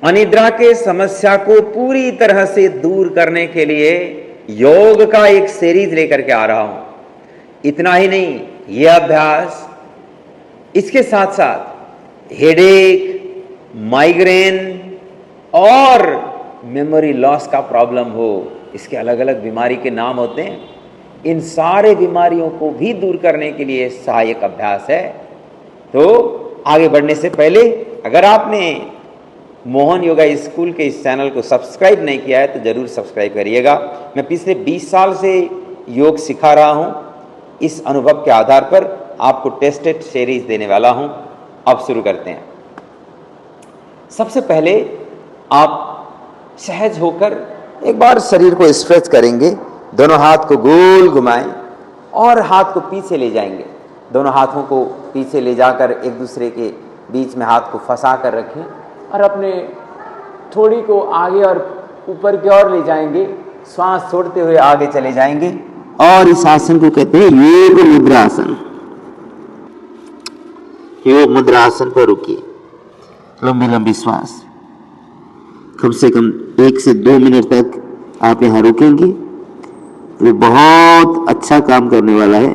अनिद्रा के समस्या को पूरी तरह से दूर करने के लिए योग का एक सीरीज लेकर के आ रहा हूं। इतना ही नहीं, यह अभ्यास इसके साथ साथ हेडेक, माइग्रेन और मेमोरी लॉस का प्रॉब्लम हो, इसके अलग अलग बीमारी के नाम होते हैं, इन सारे बीमारियों को भी दूर करने के लिए सहायक अभ्यास है। तो आगे बढ़ने से पहले अगर आपने मोहन योगा स्कूल के इस चैनल को सब्सक्राइब नहीं किया है तो जरूर सब्सक्राइब करिएगा। मैं पिछले 20 साल से योग सिखा रहा हूं। इस अनुभव के आधार पर आपको टेस्टेड सीरीज देने वाला हूं। अब शुरू करते हैं। सबसे पहले आप सहज होकर एक बार शरीर को स्ट्रेच करेंगे। दोनों हाथ को गोल घुमाएं और हाथ को पीछे ले जाएंगे। दोनों हाथों को पीछे ले जाकर एक दूसरे के बीच में हाथ को फंसा कर रखें और अपने थोड़ी को आगे और ऊपर की ओर ले जाएंगे। श्वास छोड़ते हुए आगे चले जाएंगे और इस आसन को कहते हैं योग मुद्रा आसन। योग मुद्रा आसन पर रुकिए। लंबी लंबी श्वास, कम से कम 1 से 2 मिनट तक आप यहां रुकेंगे। ये बहुत अच्छा काम करने वाला है।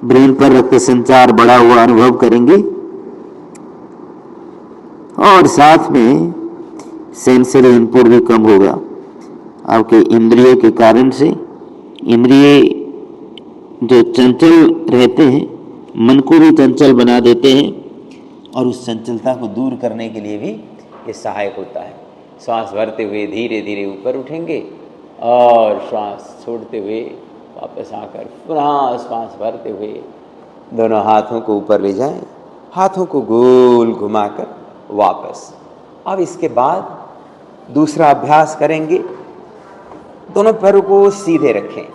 ब्रेन पर रक्त संचार बढ़ा हुआ अनुभव करेंगे और साथ में सेंसरी इनपुट भी कम होगा। आपके इंद्रियों के कारण से इंद्रिय जो चंचल रहते हैं, मन को भी चंचल बना देते हैं और उस चंचलता को दूर करने के लिए भी ये सहायक होता है। श्वास भरते हुए धीरे धीरे ऊपर उठेंगे और श्वास छोड़ते हुए वापस आकर पुनः श्वास भरते हुए दोनों हाथों को ऊपर ले जाएं, हाथों को गोल घुमाकर वापस। अब इसके बाद दूसरा अभ्यास करेंगे। दोनों पैरों को सीधे रखें।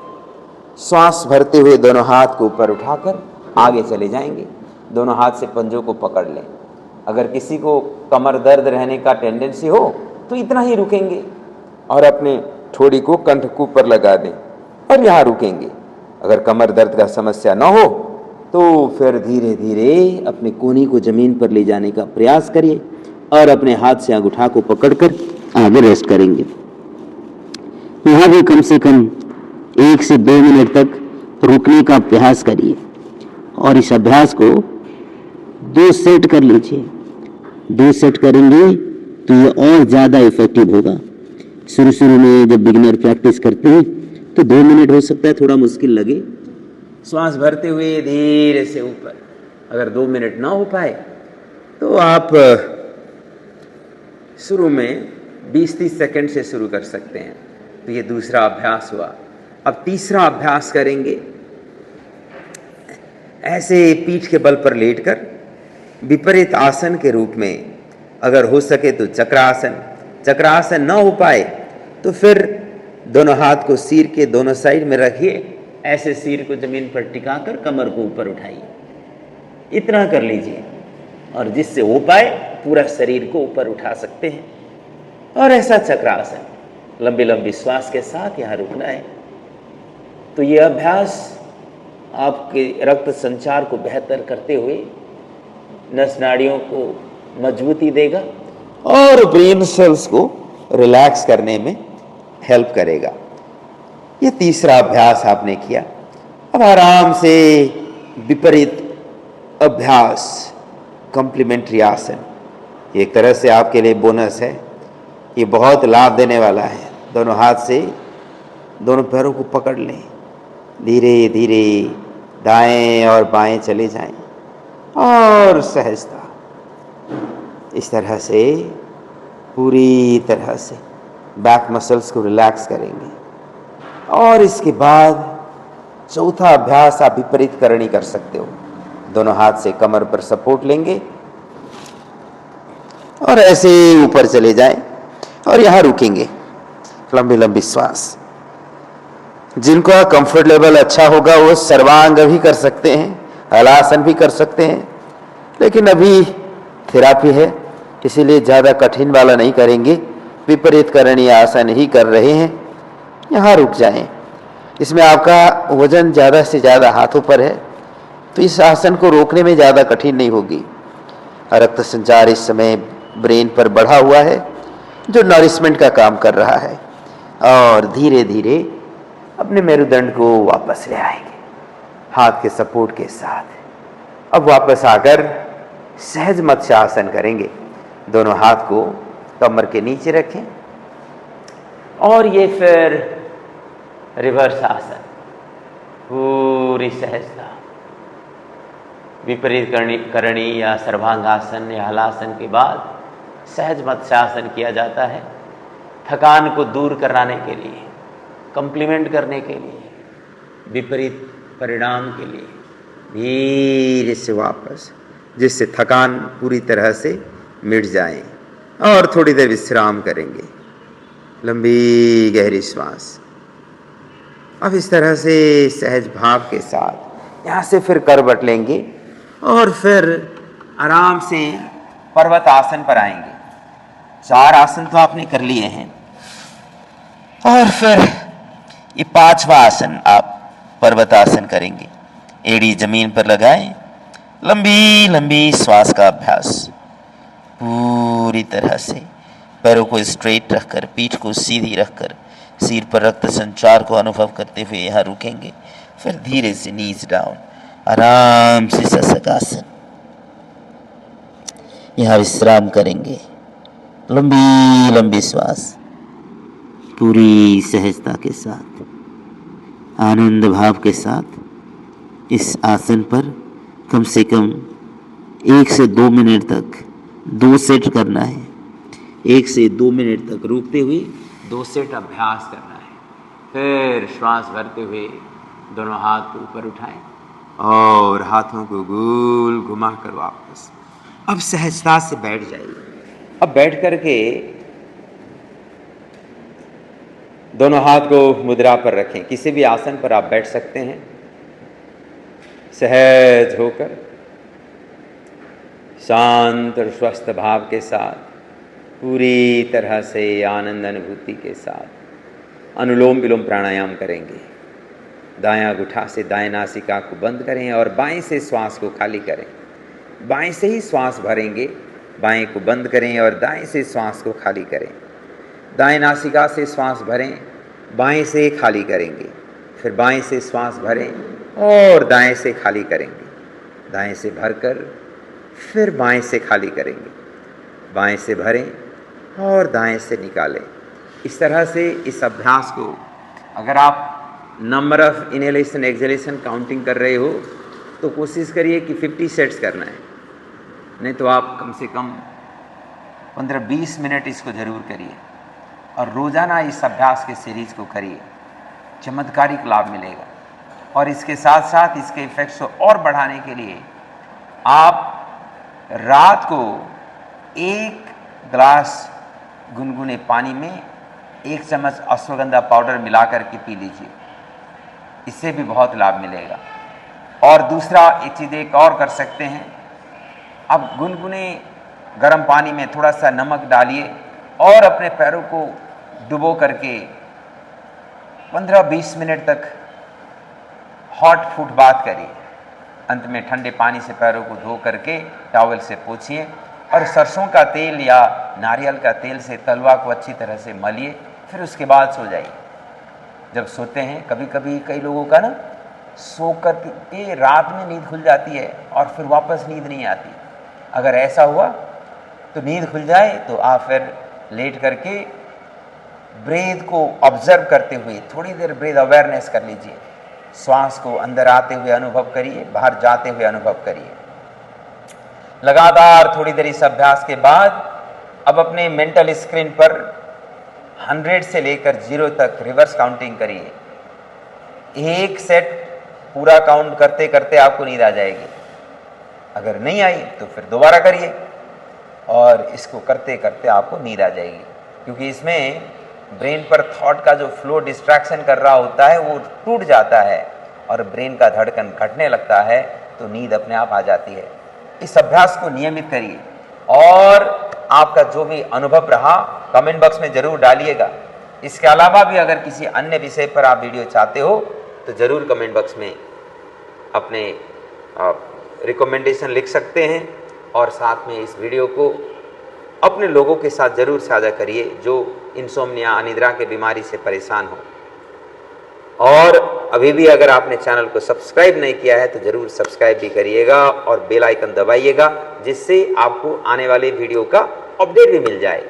श्वास भरते हुए दोनों हाथ को ऊपर उठाकर आगे चले जाएंगे। दोनों हाथ से पंजों को पकड़ लें। अगर किसी को कमर दर्द रहने का टेंडेंसी हो तो इतना ही रुकेंगे और अपने ठोड़ी को कंठ के ऊपर लगा दें और यहाँ रुकेंगे। अगर कमर दर्द का समस्या न हो तो फिर धीरे धीरे अपने कोहनी को जमीन पर ले जाने का प्रयास करिए और अपने हाथ से अंगूठा को पकड़कर आगे रेस्ट करेंगे। यहाँ भी कम से कम 1 से 2 मिनट तक रुकने का अभ्यास करिए और इस अभ्यास को 2 सेट कर लीजिए। 2 सेट करेंगे तो ये और ज़्यादा इफेक्टिव होगा। शुरू में जब बिगिनर प्रैक्टिस करते हैं तो 2 मिनट हो सकता है थोड़ा मुश्किल लगे। श्वास भरते हुए धीरे से ऊपर। अगर 2 मिनट ना हो पाए तो आप शुरू में 20-30 सेकंड से शुरू कर सकते हैं। तो ये दूसरा अभ्यास हुआ। अब तीसरा अभ्यास करेंगे। ऐसे पीठ के बल पर लेटकर विपरीत आसन के रूप में, अगर हो सके तो चक्रासन। चक्रासन न हो पाए तो फिर दोनों हाथ को सिर के दोनों साइड में रखिए। ऐसे सिर को जमीन पर टिकाकर कमर को ऊपर उठाइए। इतना कर लीजिए और जिससे हो पाए पूरा शरीर को ऊपर उठा सकते हैं। और ऐसा चक्रासन लंबी लंबी श्वास के साथ यहाँ रुकना है। तो ये अभ्यास आपके रक्त संचार को बेहतर करते हुए नस नाड़ियों को मजबूती देगा और ब्रेन सेल्स को रिलैक्स करने में हेल्प करेगा। ये तीसरा अभ्यास आपने किया। अब आराम से विपरीत अभ्यास, कॉम्प्लीमेंट्री आसन, एक तरह से आपके लिए बोनस है। ये बहुत लाभ देने वाला है। दोनों हाथ से दोनों पैरों को पकड़ लें। धीरे धीरे दाएं और बाएं चले जाएं और सहजता इस तरह से पूरी तरह से बैक मसल्स को रिलैक्स करेंगे। और इसके बाद चौथा अभ्यास आप विपरीत करनी कर सकते हो। दोनों हाथ से कमर पर सपोर्ट लेंगे और ऐसे ऊपर चले जाएं और यहाँ रुकेंगे। लंबी लंबी श्वास। जिनका कंफर्ट लेवल अच्छा होगा वो सर्वांग भी कर सकते हैं, हलासन भी कर सकते हैं, लेकिन अभी थेरापी है इसीलिए ज़्यादा कठिन वाला नहीं करेंगे। विपरीत करणीय आसन ही कर रहे हैं। यहाँ रुक जाएं। इसमें आपका वजन ज़्यादा से ज़्यादा हाथों पर है तो इस आसन को रोकने में ज़्यादा कठिन नहीं होगी। रक्त संचार इस समय ब्रेन पर बढ़ा हुआ है, जो नरिशमेंट का काम कर रहा है। और धीरे धीरे अपने मेरुदंड को वापस ले आएंगे हाथ के सपोर्ट के साथ। अब वापस आकर सहज मत्स्यासन करेंगे। दोनों हाथ को कमर के नीचे रखें और ये फिर रिवर्स आसन, पूरी सहजता। विपरीत करणी या सर्वांगासन या हलासन के बाद सहज मत्स्यासन किया जाता है, थकान को दूर कराने के लिए, कंप्लीमेंट करने के लिए, विपरीत परिणाम के लिए। धीरे से वापस, जिससे थकान पूरी तरह से मिट जाए। और थोड़ी देर विश्राम करेंगे, लंबी गहरी श्वास। अब इस तरह से सहज भाव के साथ यहाँ से फिर करवट लेंगे और फिर आराम से पर्वत आसन पर आएंगे। 4 आसन तो आपने कर लिए हैं और फिर ये 5वां आसन आप पर्वत आसन करेंगे। एड़ी जमीन पर लगाएं, लंबी लंबी श्वास का अभ्यास। पूरी तरह से पैरों को स्ट्रेट रखकर, पीठ को सीधी रखकर, सिर पर रक्त संचार को अनुभव करते हुए यहाँ रुकेंगे। फिर धीरे से नीज डाउन, आराम से शशकासन। यहाँ विश्राम करेंगे, लंबी लंबी श्वास, पूरी सहजता के साथ, आनंद भाव के साथ इस आसन पर कम से कम 1 से 2 मिनट तक 2 सेट करना है। 1 से 2 मिनट तक रुकते हुए 2 सेट अभ्यास करना है। फिर श्वास भरते हुए दोनों हाथ को ऊपर उठाएं और हाथों को गोल घुमा कर वापस। अब सहजता से बैठ जाइए। अब बैठ करके दोनों हाथ को मुद्रा पर रखें। किसी भी आसन पर आप बैठ सकते हैं। सहज होकर शांत और स्वस्थ भाव के साथ, पूरी तरह से आनंद अनुभूति के साथ अनुलोम विलोम प्राणायाम करेंगे। दायां गुठा से दाएं नासिका को बंद करें और बाएं से श्वास को खाली करें। बाएं से ही श्वास भरेंगे, बाएं को बंद करें और दाएं से श्वास को खाली करें। दाएं नासिका से श्वास भरें, बाएं से खाली करेंगे। फिर बाएं से श्वास भरें और दाएं से खाली करेंगे। दाएं से भरकर फिर बाएं से खाली करेंगे। बाएं से भरें और दाएं से निकालें। इस तरह से इस अभ्यास को अगर आप number of inhalation exhalation counting कर रहे हो तो कोशिश करिए कि 50 सेट्स करना है, नहीं तो आप कम से कम 15-20 मिनट इसको ज़रूर करिए और रोज़ाना इस अभ्यास के सीरीज को करिए। चमत्कारिक लाभ मिलेगा। और इसके साथ साथ इसके इफेक्ट्स को और बढ़ाने के लिए आप रात को 1 गिलास गुनगुने पानी में 1 चम्मच अश्वगंधा पाउडर मिलाकर के पी लीजिए, इससे भी बहुत लाभ मिलेगा। और दूसरा एक चीज़ एक और कर सकते हैं, अब गुनगुने गर्म पानी में थोड़ा सा नमक डालिए और अपने पैरों को डुबो करके 15-20 मिनट तक हॉट फुट बाथ करिए। अंत में ठंडे पानी से पैरों को धो करके टॉवल से पोंछिए और सरसों का तेल या नारियल का तेल से तलवा को अच्छी तरह से मलिए। फिर उसके बाद सो जाइए। जब सोते हैं, कभी कभी कई लोगों का ना सो कर के रात में नींद खुल जाती है और फिर वापस नींद नहीं आती। अगर ऐसा हुआ तो नींद खुल जाए तो आप फिर लेट करके ब्रेथ को ऑब्जर्व करते हुए थोड़ी देर ब्रेथ अवेयरनेस कर लीजिए। श्वास को अंदर आते हुए अनुभव करिए, बाहर जाते हुए अनुभव करिए। लगातार थोड़ी देर इस अभ्यास के बाद अब अपने मेंटल स्क्रीन पर 100 से लेकर 0 तक रिवर्स काउंटिंग करिए। 1 सेट पूरा काउंट करते करते आपको नींद आ जाएगी। अगर नहीं आई तो फिर दोबारा करिए और इसको करते करते आपको नींद आ जाएगी, क्योंकि इसमें ब्रेन पर थॉट का जो फ्लो डिस्ट्रैक्शन कर रहा होता है वो टूट जाता है और ब्रेन का धड़कन घटने लगता है, तो नींद अपने आप आ जाती है। इस अभ्यास को नियमित करिए और आपका जो भी अनुभव रहा कमेंट बॉक्स में ज़रूर डालिएगा। इसके अलावा भी अगर किसी अन्य विषय पर आप वीडियो चाहते हो तो ज़रूर कमेंट बॉक्स में अपने रिकमेंडेशन लिख सकते हैं और साथ में इस वीडियो को अपने लोगों के साथ ज़रूर साझा करिए जो इंसोम्निया अनिद्रा के बीमारी से परेशान हो। और अभी भी अगर आपने चैनल को सब्सक्राइब नहीं किया है तो ज़रूर सब्सक्राइब भी करिएगा और बेल आइकन दबाइएगा, जिससे आपको आने वाले वीडियो का अपडेट भी मिल जाए।